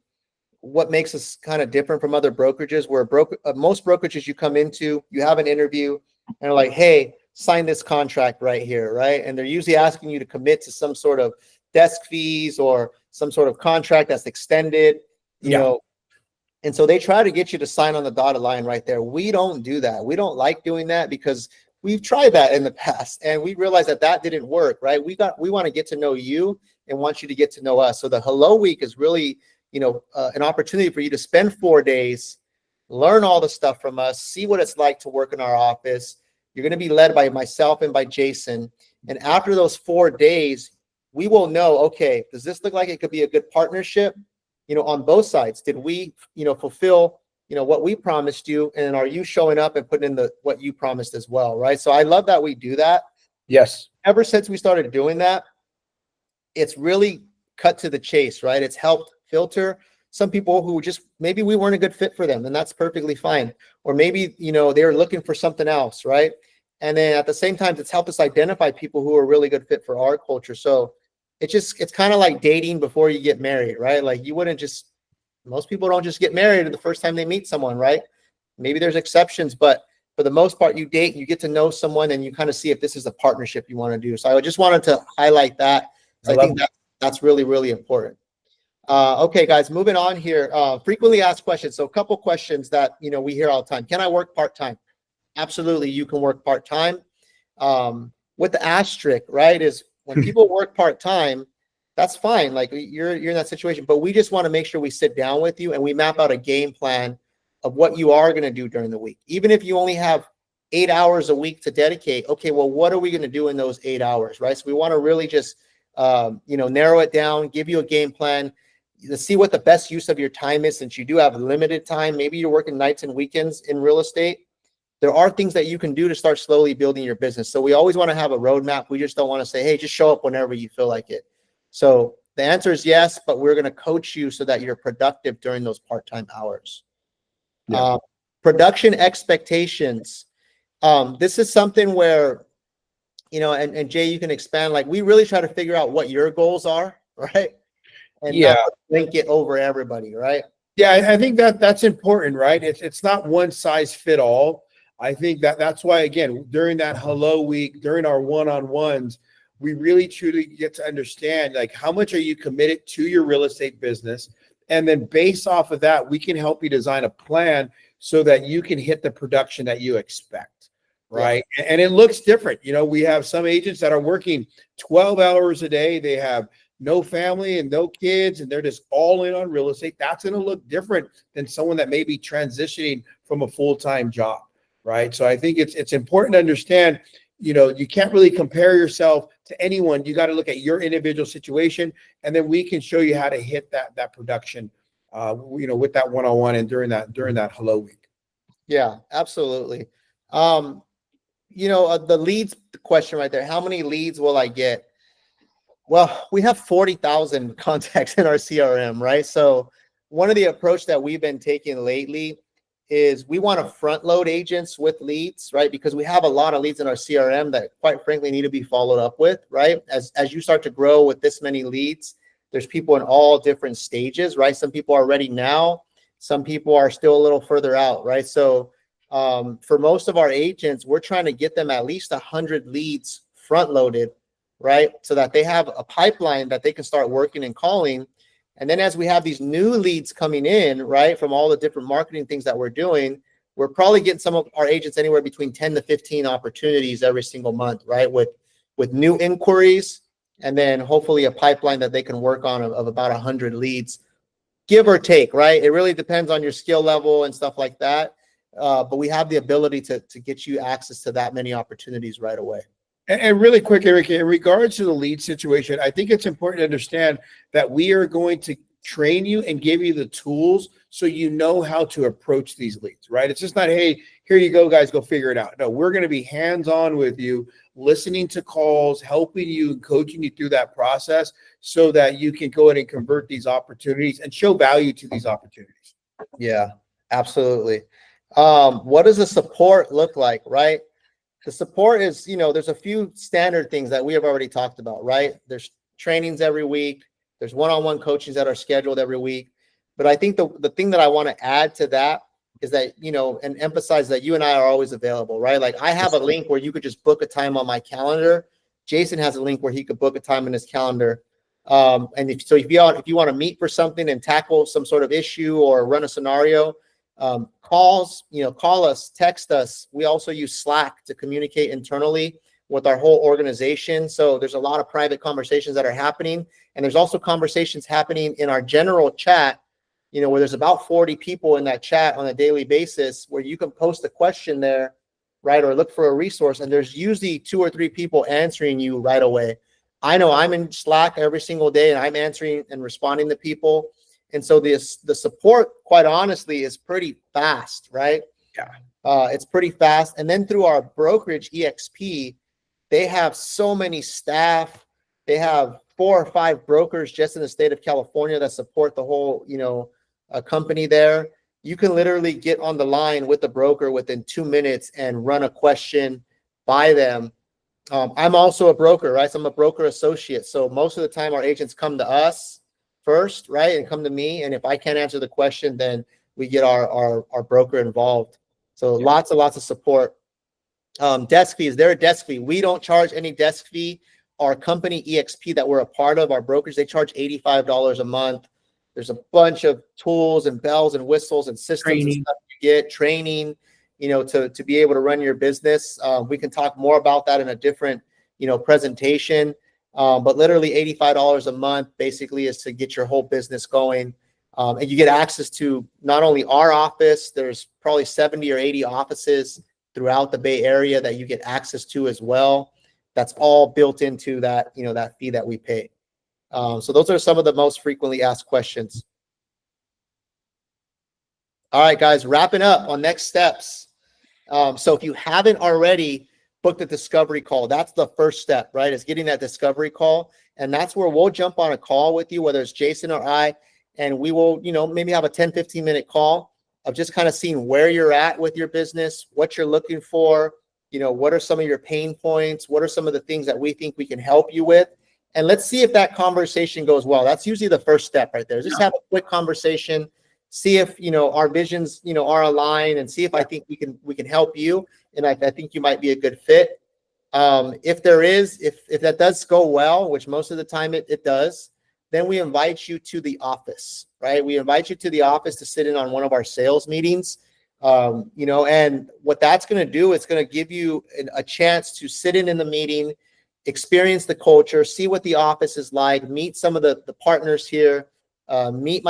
what makes us kind of different from other brokerages. Where most brokerages you come into, you have an interview, and they're like, "Hey, sign this contract right here," right? And they're usually asking you to commit to some sort of desk fees or some sort of contract that's extended, you know. And so they try to get you to sign on the dotted line right there. We don't do that. We don't like doing that because we've tried that in the past and we realized that didn't work, right? We want to get to know you and want you to get to know us. So the Hello Week is really, an opportunity for you to spend 4 days, learn all the stuff from us, see what it's like to work in our office. You're going to be led by myself and by Jason. And after those 4 days, we will know, okay, does this look like it could be a good partnership, on both sides? Did we, fulfill, what we promised you? And are you showing up and putting in what you promised as well, right? So I love that we do that. Yes. Ever since we started doing that, it's really cut to the chase, right? It's helped filter some people who just, maybe we weren't a good fit for them, and that's perfectly fine. Or maybe, they're looking for something else, right? And then at the same time, it's helped us identify people who are really good fit for our culture. So it's kind of like dating before you get married, right? Like most people don't just get married the first time they meet someone, right? Maybe there's exceptions, but for the most part, you date, you get to know someone, and you kind of see if this is a partnership you want to do. So I just wanted to highlight that. So I think That's really, really important. Okay, guys, moving on here. Frequently asked questions. So a couple questions that, we hear all the time. Can I work part-time? Absolutely, you can work part-time. With the asterisk, right, is when people work part-time, that's fine. Like you're in that situation, but we just want to make sure we sit down with you and we map out a game plan of what you are going to do during the week. Even if you only have 8 hours a week to dedicate, okay, well, what are we going to do in those 8 hours, right? So we want to really just, narrow it down, give you a game plan to see what the best use of your time is, since you do have limited time. Maybe you're working nights and weekends in real estate. There are things that you can do to start slowly building your business. So we always want to have a roadmap. We just don't want to say, hey, just show up whenever you feel like it. So the answer is yes, but we're going to coach you so that you're productive during those part-time hours. Yeah. Production expectations. This is something where, and Jay, you can expand. Like, we really try to figure out what your goals are, right? And not link it over everybody, right? Yeah, I think that's important, right? It's not one size fit all. I think that's why, again, during that hello week, during our one-on-ones, we really truly get to understand, like, how much are you committed to your real estate business? And then based off of that, we can help you design a plan so that you can hit the production that you expect, right? Yeah. And it looks different. We have some agents that are working 12 hours a day. They have no family and no kids, and they're just all in on real estate. That's going to look different than someone that may be transitioning from a full-time job, right? So I think it's important to understand, you can't really compare yourself to anyone. You got to look at your individual situation, and then we can show you how to hit that production, with that one-on-one and during that hello week. Yeah, absolutely. The leads question right there. How many leads will I get? Well, we have 40,000 contacts in our CRM, right? So one of the approach that we've been taking lately is we want to front load agents with leads, right? Because we have a lot of leads in our CRM that, quite frankly, need to be followed up with, right? As you start to grow with this many leads, there's people in all different stages, right? Some people are ready now. Some people are still a little further out, right? So for most of our agents, we're trying to get them at least 100 leads front loaded, right? So that they have a pipeline that they can start working and calling. And then as we have these new leads coming in, right, from all the different marketing things that we're doing, we're probably getting some of our agents anywhere between 10 to 15 opportunities every single month, right? With new inquiries, and then hopefully a pipeline that they can work on of about 100 leads, give or take, right? It really depends on your skill level and stuff like that. But we have the ability to get you access to that many opportunities right away. And really quick, Enrique, in regards to the lead situation, I think it's important to understand that we are going to train you and give you the tools so you know how to approach these leads, right? It's just not, hey, here you go, guys, go figure it out. No, we're going to be hands-on with you, listening to calls, helping you, coaching you through that process so that you can go ahead and convert these opportunities and show value to these opportunities. Yeah, absolutely. What does the support look like, right? The support is, there's a few standard things that we have already talked about, right? There's trainings every week. There's one-on-one coachings that are scheduled every week. But I think the thing that I want to add to that is that, and emphasize that you and I are always available, right? Like, I have a link where you could just book a time on my calendar. Jason has a link where he could book a time in his calendar. And if you want to meet for something and tackle some sort of issue or run a scenario, call us, text us. We also use Slack to communicate internally with our whole organization. So there's a lot of private conversations that are happening. And there's also conversations happening in our general chat, where there's about 40 people in that chat on a daily basis, where you can post a question there, right? Or look for a resource. And there's usually 2 or 3 people answering you right away. I know I'm in Slack every single day and I'm answering and responding to people. And so the support, quite honestly, is pretty fast, right? Yeah. It's pretty fast. And then through our brokerage, EXP, they have so many staff. They have 4 or 5 brokers just in the state of California that support the whole, company there. You can literally get on the line with the broker within 2 minutes and run a question by them. I'm also a broker, right? So I'm a broker associate. So most of the time our agents come to us first, right? And come to me. And if I can't answer the question, then we get our broker involved. So lots and lots of support. Desk fee. Is there a desk fee? We don't charge any desk fee our company EXP that we're a part of, our brokers, they charge $85 a month. There's a bunch of tools and bells and whistles and systems and stuff you get, training, to be able to run your business. We can talk more about that in a different, presentation. But literally $85 a month basically is to get your whole business going. And you get access to not only our office, there's probably 70 or 80 offices throughout the Bay Area that you get access to as well. That's all built into that, that fee that we pay. So those are some of the most frequently asked questions. All right, guys, wrapping up on next steps. So if you haven't already booked a discovery call, that's the first step, right? Is getting that discovery call. And that's where we'll jump on a call with you, whether it's Jason or I, and we will, maybe have a 10, 15-minute call of just kind of seeing where you're at with your business, what you're looking for, what are some of your pain points, what are some of the things that we think we can help you with. And let's see if that conversation goes well. That's usually the first step right there. Just have a quick conversation, see if, our visions, are aligned, and see if I think we can help you. And I think you might be a good fit. If that does go well, which most of the time it does, then we invite you to the office, right? We invite you to the office to sit in on one of our sales meetings. And what that's going to do, it's going to give you a chance to sit in the meeting, experience the culture, see what the office is like, meet some of the partners here, meet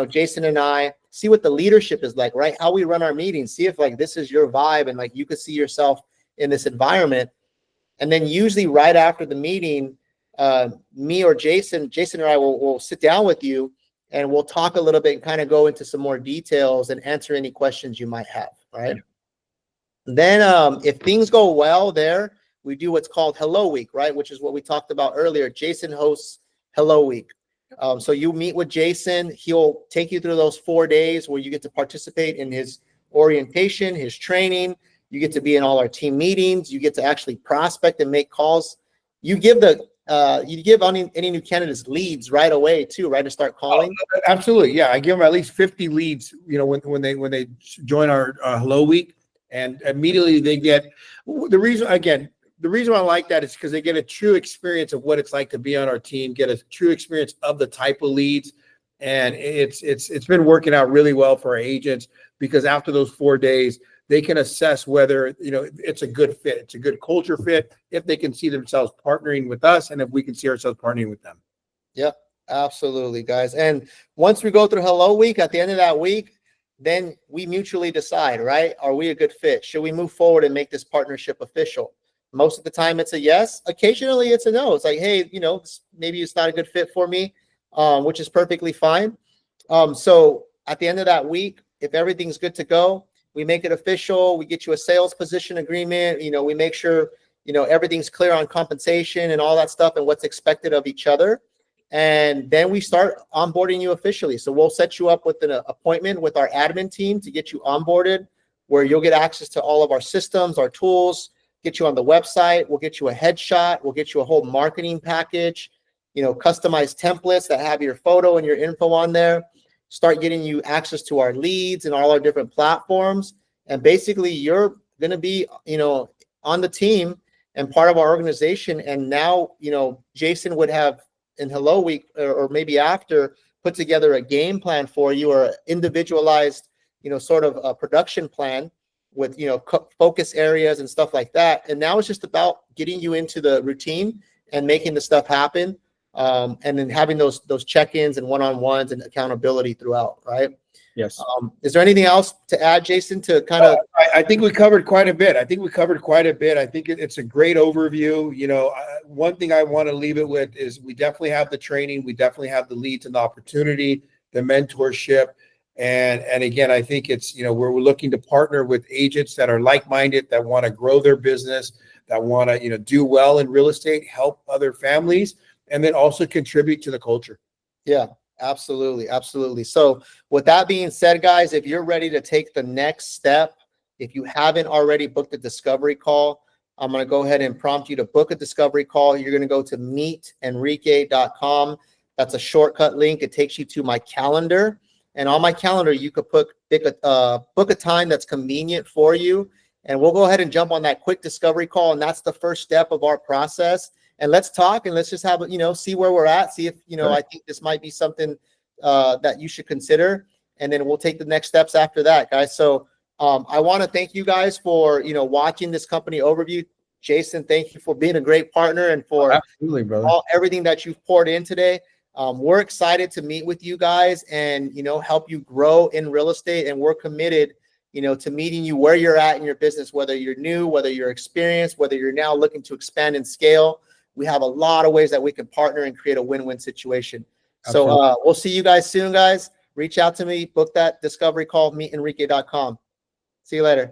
Jason and I, see what the leadership is like, right? How we run our meetings, see if this is your vibe and you could see yourself in this environment. And then usually right after the meeting, me or Jason or I will sit down with you and we'll talk a little bit and kind of go into some more details and answer any questions you might have, right? Yeah. Then if things go well there, we do what's called Hello Week, right? Which is what we talked about earlier. Jason hosts Hello Week. So you meet with Jason. He'll take you through those 4 days where you get to participate in his orientation, his training. You get to be in all our team meetings. You get to actually prospect and make calls. You give any new candidates leads right away too, right, to start calling. Oh, absolutely, yeah. I give them at least 50 leads. When they join our Hello Week, and immediately they get the reason I like that is because they get a true experience of what it's like to be on our team, get a true experience of the type of leads, and it's been working out really well for our agents because after those 4 days, they can assess whether it's a good fit, it's a good culture fit, if they can see themselves partnering with us, and if we can see ourselves partnering with them. Yep, absolutely, guys. And once we go through Hello Week, at the end of that week, then we mutually decide, right? Are we a good fit? Should we move forward and make this partnership official? Most of the time it's a yes. Occasionally it's a no. It's like, hey, maybe it's not a good fit for me, which is perfectly fine. So at the end of that week, if everything's good to go, we make it official. We get you a sales position agreement. We make sure, everything's clear on compensation and all that stuff and what's expected of each other. And then we start onboarding you officially. So we'll set you up with an appointment with our admin team to get you onboarded, where you'll get access to all of our systems, our tools, get you on the website. We'll get you a headshot. We'll get you a whole marketing package, customized templates that have your photo and your info on there. Start getting you access to our leads and all our different platforms. And basically you're going to be, on the team and part of our organization. And now, Jason would have in Hello Week or maybe after put together a game plan for you, or individualized, sort of a production plan with, focus areas and stuff like that. And now it's just about getting you into the routine and making the stuff happen. And then having those check-ins and one-on-ones and accountability throughout, right? Yes. Is there anything else to add, Jason, to kind of? I think we covered quite a bit. I think it's a great overview. One thing I want to leave it with is we definitely have the training. We definitely have the leads and the opportunity, the mentorship. And again, I think it's, we're looking to partner with agents that are like-minded, that want to grow their business, that want to, do well in real estate, help other families, and then also contribute to the culture. Yeah, absolutely. Absolutely. So with that being said, guys, if you're ready to take the next step, if you haven't already booked a discovery call, I'm going to go ahead and prompt you to book a discovery call. You're going to go to meetenrique.com. That's a shortcut link. It takes you to my calendar. And on my calendar, you could book a time that's convenient for you. And we'll go ahead and jump on that quick discovery call. And that's the first step of our process. and let's talk and let's just have, see where we're at. See if, Sure. I think this might be something that you should consider. And then we'll take the next steps after that, guys. So I want to thank you guys for, watching this company overview. Jason, thank you for being a great partner and for Absolutely, brother. everything that you've poured in today. We're excited to meet with you guys and, help you grow in real estate. And we're committed, to meeting you where you're at in your business, whether you're new, whether you're experienced, whether you're now looking to expand and scale. We have a lot of ways that we can partner and create a win-win situation. Absolutely. So we'll see you guys soon, guys. Reach out to me, book that discovery call, meetenrique.com. See you later.